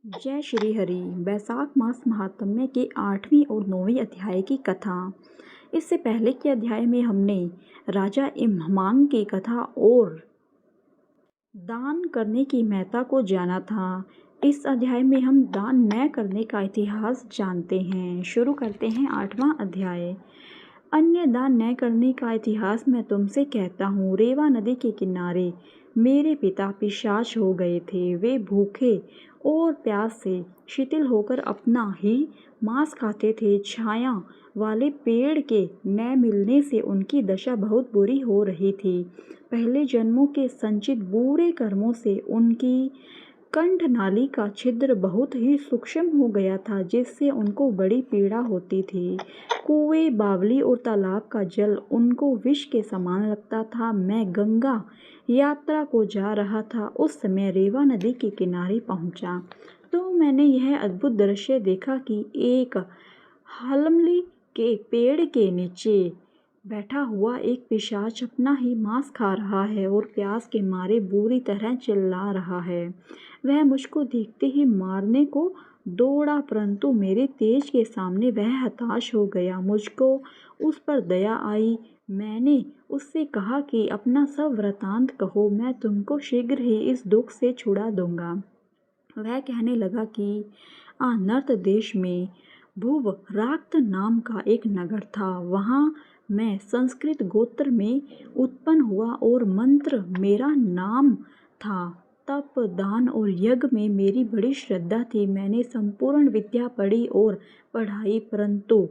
जय श्री हरि। वैशाख मास महात्म्य के 8वें और 9वें अध्याय की कथा। इससे पहले के अध्याय में हमने राजा इम्हमांग की कथा और दान करने की महत्ता को जाना था। इस अध्याय में हम दान न करने का इतिहास जानते हैं। शुरू करते हैं 8वां अध्याय। अन्य दान न करने का इतिहास मैं तुमसे कहता हूँ। रेवा नदी के किनारे मेरे पिता पिशाच हो गए थे। वे भूखे और प्यास से शिथिल होकर अपना ही मांस खाते थे। छाया वाले पेड़ के न मिलने से उनकी दशा बहुत बुरी हो रही थी। पहले जन्मों के संचित बुरे कर्मों से उनकी कंठनाली का छिद्र बहुत ही सूक्ष्म हो गया था, जिससे उनको बड़ी पीड़ा होती थी। कुएं, बावली और तालाब का जल उनको विष के समान लगता था। मैं गंगा यात्रा को जा रहा था। उस समय रेवा नदी के किनारे पहुंचा तो मैंने यह अद्भुत दृश्य देखा कि एक हलमली के पेड़ के नीचे बैठा हुआ एक पिशाच अपना ही मांस खा रहा है और प्यास के मारे बुरी तरह चिल्ला रहा है। वह मुझको देखते ही मारने को दौड़ा, परंतु मेरे तेज के सामने वह हताश हो गया। मुझको उस पर दया आई। मैंने उससे कहा कि अपना सब वृतांत कहो, मैं तुमको शीघ्र ही इस दुख से छुड़ा दूंगा। वह कहने लगा कि आनर्त देश में भुवराक्त नाम का एक नगर था। वहाँ मैं संस्कृत गोत्र में उत्पन्न हुआ और मंत्र मेरा नाम था। तप, दान और यज्ञ में मेरी बड़ी श्रद्धा थी। मैंने संपूर्ण विद्या पढ़ी और पढ़ाई, परंतु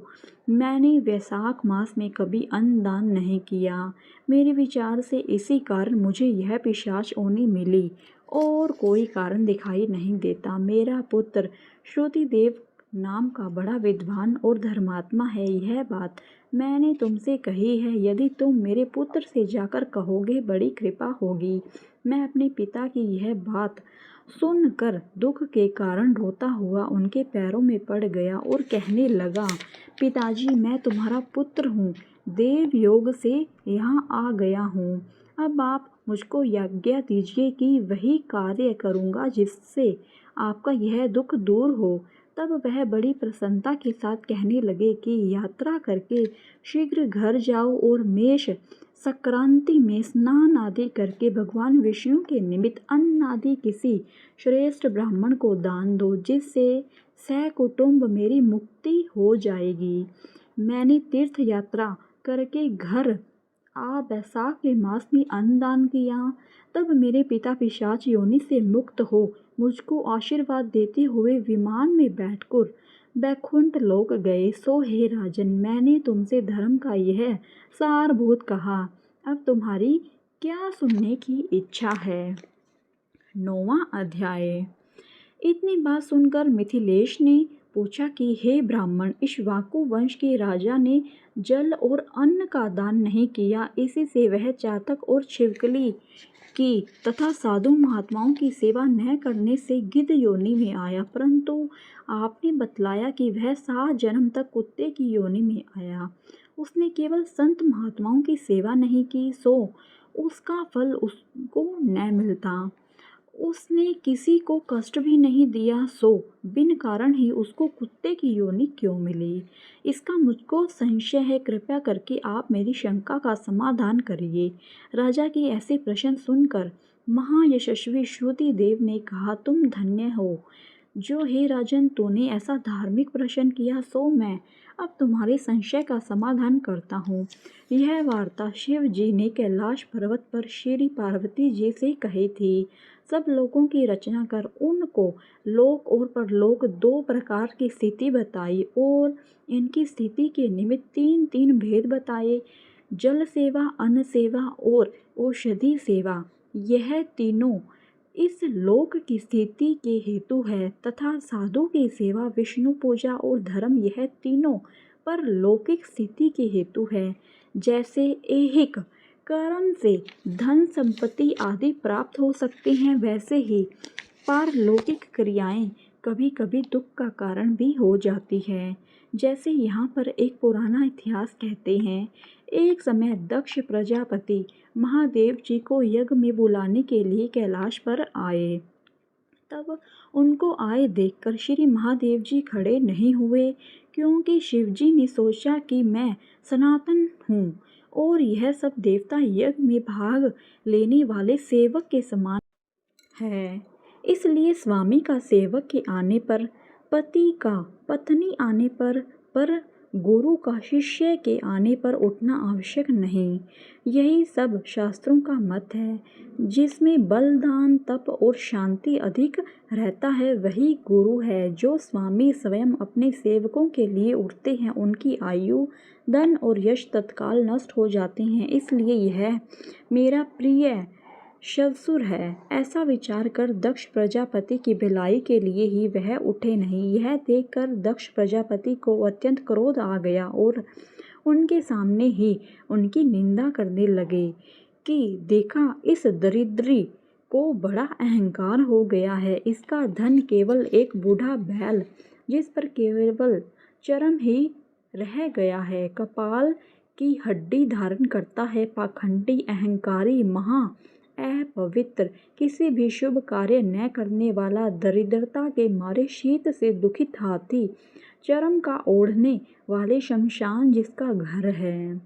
मैंने वैशाख मास में कभी अन्न दान नहीं किया। मेरे विचार से इसी कारण मुझे यह पिशाच योनि मिली और कोई कारण दिखाई नहीं देता। मेरा पुत्र श्रुतिदेव नाम का बड़ा विद्वान और धर्मात्मा है। यह बात मैंने तुमसे कही है। यदि तुम मेरे पुत्र से जाकर कहोगे, बड़ी कृपा होगी। मैं अपने पिता की यह बात सुनकर दुख के कारण रोता हुआ उनके पैरों में पड़ गया और कहने लगा, पिताजी, मैं तुम्हारा पुत्र हूँ। देव योग से यहाँ आ गया हूँ। अब आप मुझको आज्ञा दीजिए कि वही कार्य करूँगा जिससे आपका यह दुख दूर हो। तब वह बड़ी प्रसन्नता के साथ कहने लगे कि यात्रा करके शीघ्र घर जाओ और मेष संक्रांति में स्नान आदि करके भगवान विष्णु के निमित्त अन्न आदि किसी श्रेष्ठ ब्राह्मण को दान दो, जिससे सहकुटुंब मेरी मुक्ति हो जाएगी। मैंने तीर्थ यात्रा करके घर आ वैशाख के मास में अन्नदान किया। तब मेरे पिता पिशाच योनि से मुक्त हो मुझको आशीर्वाद देते हुए विमान में बैठकर बैकुंठ लोक गए। सो हे राजन, मैंने तुमसे धर्म का यह सारभूत कहा। अब तुम्हारी क्या सुनने की इच्छा है। 9वां अध्याय। इतनी बात सुनकर मिथिलेश ने पूछा कि हे ब्राह्मण, इक्ष्वाकु वंश के राजा ने जल और अन्न का दान नहीं किया। इसी से वह चातक और छिवकली की तथा साधु महात्माओं की सेवा न करने से गिद्ध योनि में आया। परंतु आपने बतलाया कि वह 7 जन्म तक कुत्ते की योनि में आया। उसने केवल संत महात्माओं की सेवा नहीं की, सो उसका फल उसको न मिलता। उसने किसी को कष्ट भी नहीं दिया, सो बिन कारण ही उसको कुत्ते की योनि क्यों मिली, इसका मुझको संशय है। कृपया करके आप मेरी शंका का समाधान करिए। राजा के ऐसे प्रश्न सुनकर महायशस्वी श्रुतिदेव ने कहा, तुम धन्य हो जो हे राजन तूने ऐसा धार्मिक प्रश्न किया। सो मैं अब तुम्हारे संशय का समाधान करता हूँ। यह वार्ता शिव जी ने कैलाश पर्वत पर श्री पार्वती जी से कही थी। सब लोगों की रचना कर उनको लोक और परलोक 2 प्रकार की स्थिति बताई और इनकी स्थिति के निमित्त 3 भेद बताए। जल सेवा, अन्न सेवा और औषधि सेवा, यह तीनों इस लोक की स्थिति के हेतु है, तथा साधु की सेवा, विष्णु पूजा और धर्म, यह तीनों पर लौकिक स्थिति के हेतु है। जैसे ऐहिक कर्म से धन संपत्ति आदि प्राप्त हो सकते हैं, वैसे ही पारलौकिक क्रियाएं कभी कभी दुख का कारण भी हो जाती है। जैसे यहाँ पर एक पुराना इतिहास कहते हैं, एक समय दक्ष प्रजापति महादेव जी को यज्ञ में बुलाने के लिए कैलाश पर आए। तब उनको आए देखकर श्री महादेव जी खड़े नहीं हुए, क्योंकि शिवजी ने सोचा कि मैं सनातन हूँ और यह सब देवता यज्ञ में भाग लेने वाले सेवक के समान है। इसलिए स्वामी का सेवक के आने पर, पति का पत्नी आने पर गुरु का शिष्य के आने पर उठना आवश्यक नहीं। यही सब शास्त्रों का मत है। जिसमें बलिदान, तप और शांति अधिक रहता है वही गुरु है। जो स्वामी स्वयं अपने सेवकों के लिए उठते हैं उनकी आयु, धन और यश तत्काल नष्ट हो जाते हैं। इसलिए यह मेरा प्रिय शवसुर है। ऐसा विचार कर दक्ष प्रजापति की भलाई के लिए ही वह उठे नहीं। यह देखकर दक्ष प्रजापति को अत्यंत क्रोध आ गया और उनके सामने ही उनकी निंदा करने लगे कि देखा, इस दरिद्री को बड़ा अहंकार हो गया है। इसका धन केवल एक बूढ़ा बैल जिस पर केवल चर्म ही रह गया है, कपाल की हड्डी धारण करता है। पाखंडी, अहंकारी, महा अपवित्र, किसी भी शुभ कार्य न करने वाला, दरिद्रता के मारे शीत से दुखित हाथी, चर्म का ओढ़ने वाले शमशान जिसका घर है,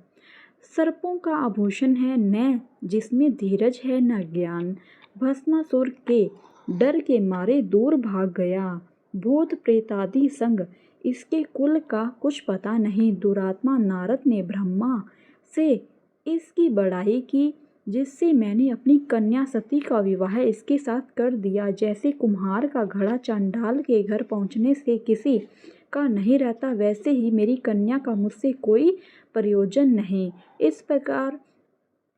सर्पों का आभूषण है, न जिसमें धीरज है न ज्ञान, भस्मासुर के डर के मारे दूर भाग गया। भूत प्रेतादि संग इसके कुल का कुछ पता नहीं। दुरात्मा नारद ने ब्रह्मा से इसकी बड़ाई की, जिससे मैंने अपनी कन्या सती का विवाह इसके साथ कर दिया। जैसे कुम्हार का घड़ा चांडाल के घर पहुंचने से किसी का नहीं रहता, वैसे ही मेरी कन्या का मुझसे कोई प्रयोजन नहीं। इस प्रकार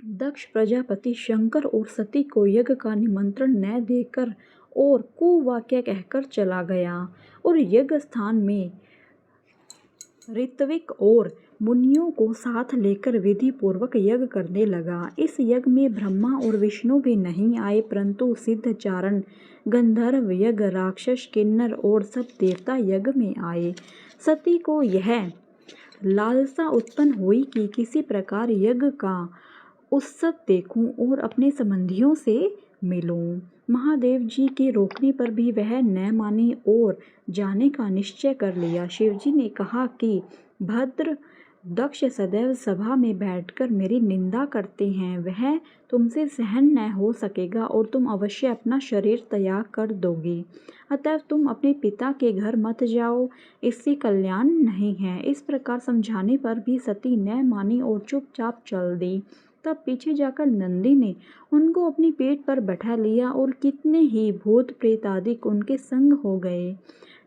दक्ष प्रजापति शंकर और सती को यज्ञ का निमंत्रण न देकर और कुवाक्य कहकर चला गया और यज्ञ स्थान में ऋत्विक और मुनियों को साथ लेकर विधि पूर्वक यज्ञ करने लगा। इस यज्ञ में ब्रह्मा और विष्णु भी नहीं आए, परंतु सिद्ध, चारण, गंधर्व, यज्ञ, राक्षस, किन्नर और सब देवता यज्ञ में आए। सती को यह लालसा उत्पन्न हुई कि किसी प्रकार यज्ञ का उत्सव देखूं और अपने संबंधियों से मिलूं। महादेव जी के रोकने पर भी वह न मानी और जाने का निश्चय कर लिया। शिवजी ने कहा कि भद्र दक्ष सदैव सभा में बैठकर मेरी निंदा करते हैं, वह तुमसे सहन न हो सकेगा और तुम अवश्य अपना शरीर त्याग कर दोगी। अतः तुम अपने पिता के घर मत जाओ, इससे कल्याण नहीं है। इस प्रकार समझाने पर भी सती न मानी और चुपचाप चल दी। तब पीछे जाकर नंदी ने उनको अपनी पेट पर बैठा लिया और कितने ही भूत प्रेत आदि उनके संग हो गए।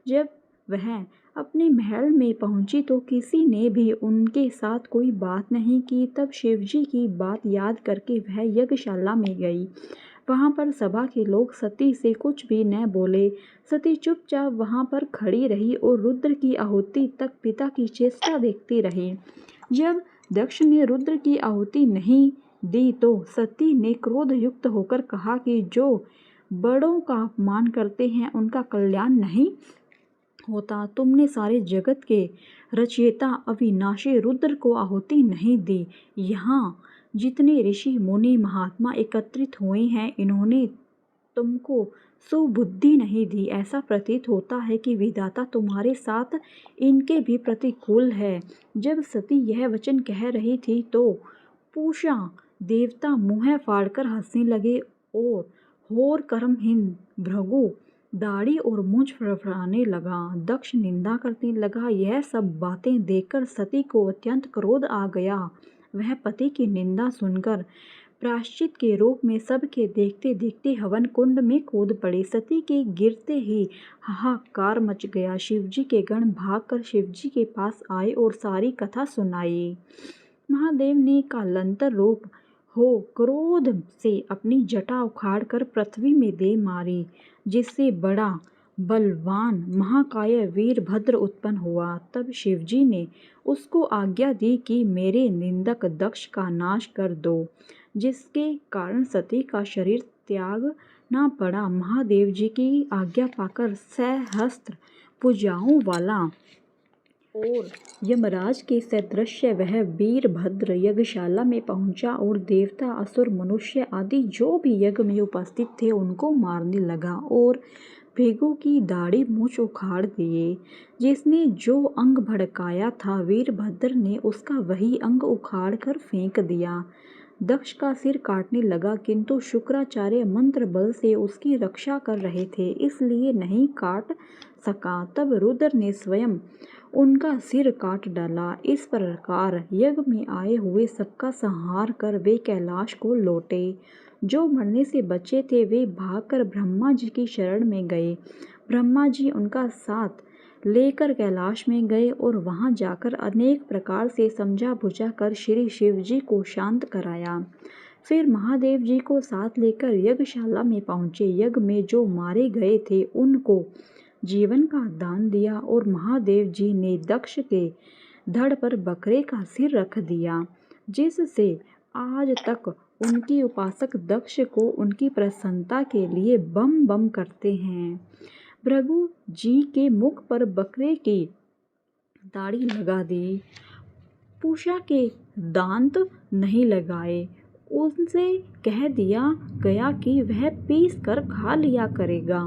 जब वह अपने महल में पहुंची तो किसी ने भी उनके साथ कोई बात नहीं की। तब शिवजी की बात याद करके वह यज्ञशाला में गई। वहां पर सभा के लोग सती से कुछ भी न बोले। सती चुपचाप वहां पर खड़ी रही और रुद्र की आहुति तक पिता की चेष्टा देखती रही। जब दक्ष ने रुद्र की आहुति नहीं दी तो सती ने क्रोध युक्त होकर कहा कि जो बड़ों का अपमान करते हैं उनका कल्याण नहीं होता। तुमने सारे जगत के रचयिता अविनाशी रुद्र को आहुति नहीं दी। यहाँ जितने ऋषि मुनि महात्मा एकत्रित हुए हैं, इन्होंने तुमको सुबुद्धि नहीं दी। ऐसा प्रतीत होता है कि विधाता तुम्हारे साथ इनके भी प्रतिकूल है। जब सती यह वचन कह रही थी तो पूषा देवता मुँह फाड़कर हंसने लगे और होर कर्महीन भृगु दाढ़ी और मूंछ फड़फड़ाने लगा। दक्ष निंदा करने लगा। यह सब बातें देखकर सती को अत्यंत क्रोध आ गया। वह पति की निंदा सुनकर प्रायश्चित के रूप में सबके देखते देखते हवन कुंड में कूद पड़ी। सती के गिरते ही हाहाकार मच गया। शिवजी के गण भागकर शिवजी के पास आए और सारी कथा सुनाई। महादेव ने कालांतर रूप हो क्रोध से अपनी जटा उखाड़कर पृथ्वी में दे मारी, जिससे बड़ा बलवान महाकाय वीरभद्र उत्पन्न हुआ। तब शिवजी ने उसको आज्ञा दी कि मेरे निंदक दक्ष का नाश कर दो, जिसके कारण सती का शरीर त्यागना पड़ा। महादेव जी की आज्ञा पाकर सहस्त्र भुजाओं वाला और यमराज के सदृश वह वीरभद्र यज्ञशाला में पहुंचा और देवता, असुर, मनुष्य आदि जो भी यज्ञ में उपस्थित थे उनको मारने लगा और भृगु की दाढ़ी मूछ उखाड़ दिए। जिसने जो अंग भड़काया था वीरभद्र ने उसका वही अंग उखाड़ कर फेंक दिया। दक्ष का सिर काटने लगा किंतु शुक्राचार्य मंत्र बल से उसकी रक्षा कर रहे थे इसलिए नहीं काट सका। तब रुद्र ने स्वयं उनका सिर काट डाला। इस प्रकार यज्ञ में आए हुए सबका संहार कर वे कैलाश को लौटे। जो मरने से बचे थे वे भागकर ब्रह्मा जी की शरण में गए। ब्रह्मा जी उनका साथ लेकर कैलाश में गए और वहां जाकर अनेक प्रकार से समझा बुझा कर श्री शिव जी को शांत कराया। फिर महादेव जी को साथ लेकर यज्ञशाला में पहुंचे। यज्ञ में जो मारे गए थे उनको जीवन का दान दिया और महादेव जी ने दक्ष के धड़ पर बकरे का सिर रख दिया, जिससे आज तक उनकी उपासक दक्ष को उनकी प्रसन्नता के लिए बम बम करते हैं। भृगु जी के मुख पर बकरे की दाढ़ी लगा दी, पूषा के दांत नहीं लगाए। उनसे कह दिया गया कि वह पीस कर खा लिया करेगा।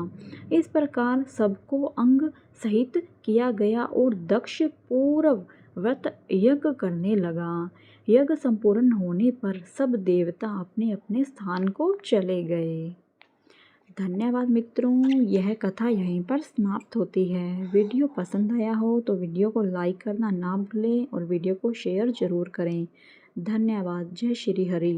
इस प्रकार सबको अंग सहित किया गया और दक्ष पूर्ववत यज्ञ करने लगा। यज्ञ संपूर्ण होने पर सब देवता अपने अपने स्थान को चले गए। धन्यवाद मित्रों, यह कथा यहीं पर समाप्त होती है। वीडियो पसंद आया हो तो वीडियो को लाइक करना ना भूलें और वीडियो को शेयर ज़रूर करें। धन्यवाद। जय श्री हरि।